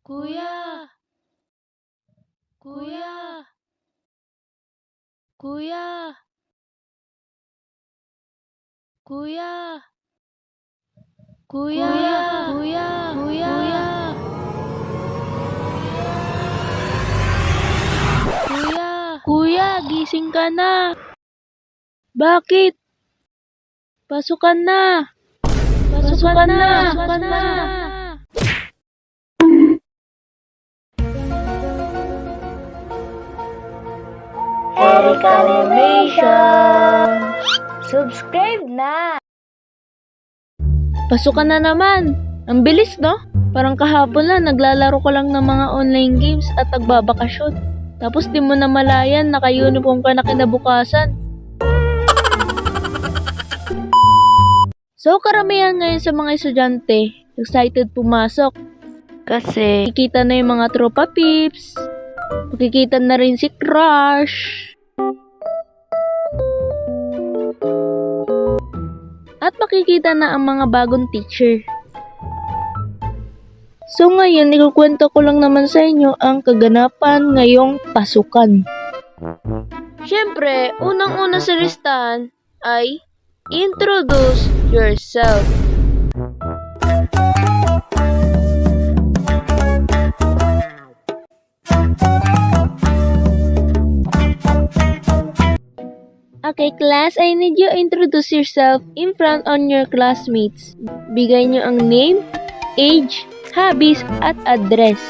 Kuya! Kuya! Kuya! Kuya! Kuya! Kuya! Kuya! Kuya! Kuya, gising ka na! Bakit? Pasukan na! Pasukan na! Pasukan na! Eric Animation! Subscribe na! Pasukan na naman! Ang bilis, no? Parang kahapon lang, naglalaro ko lang ng mga online games at nagbabakasyon. Tapos di mo na malayan, naka-uniform ka na kinabukasan. So, karamihan ngayon sa mga estudyante, excited pumasok. Kasi, makikita na yung mga tropa peeps. Makikita na rin si crush. At makikita na ang mga bagong teacher. So ngayon, ikukwento ko lang naman sa inyo ang kaganapan ngayong pasukan. Siyempre, unang-una sa listahan ay introduce yourself. Okay, class, I need you introduce yourself in front on your classmates. Bigay nyo ang name, age, hobbies, at address.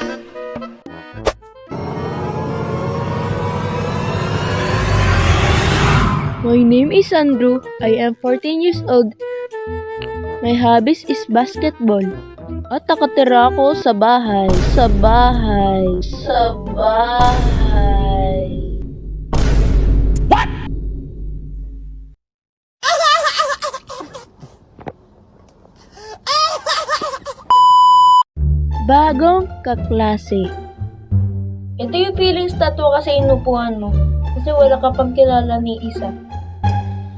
My name is Andrew. I am 14 years old. My hobbies is basketball. At nakatira ako sa bahay. Sa bahay. Sa bahay. Bagong kaklase. Ito yung feeling statwa kasi inupuan mo. Kasi wala ka pang kilala ni isa.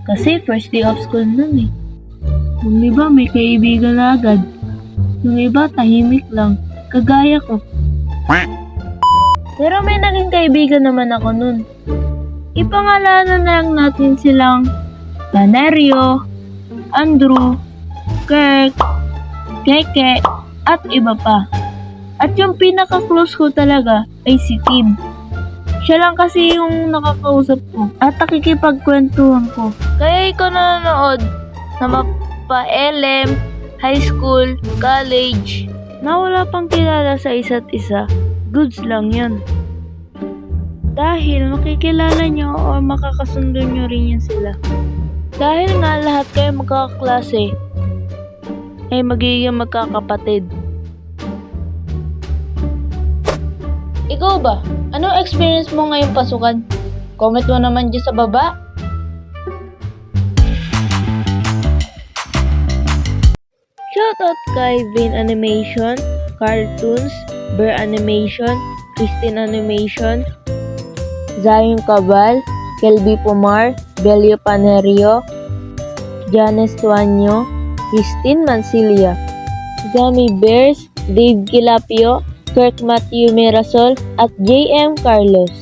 Kasi first day of school nun eh. Yung iba may kaibigan na agad. Yung iba tahimik lang. Kagaya ko. Pero may naging kaibigan naman ako nun. Ipangalanan na lang natin silang Valerio, Andrew, Kirk, Keke, at iba pa. At yung pinaka-close ko talaga ay si Tim. Siya lang kasi yung nakakausap ko at nakikipagkwentuhan ko. Kaya ikaw nanonood na mapa-LM, high school, college, na wala pang kilala sa isa't isa, goods lang yan. Dahil makikilala nyo o makakasundo nyo rin yan sila. Dahil nga lahat kayo magkakaklase, ay magiging magkakapatid. Ikaw ba? Anong experience mo ngayong pasukan? Comment mo naman dyan sa baba. Shoutout kay Vin Animation, Cartoons, Bear Animation, Christine Animation, Zion Cabal, Kelby Pomar, Belio Panerio, Janice Tuanyo, Christine Mancilia, Gummy Bears, Dave Kilapio, Kirk Matthew Mirasol, at JM Carlos.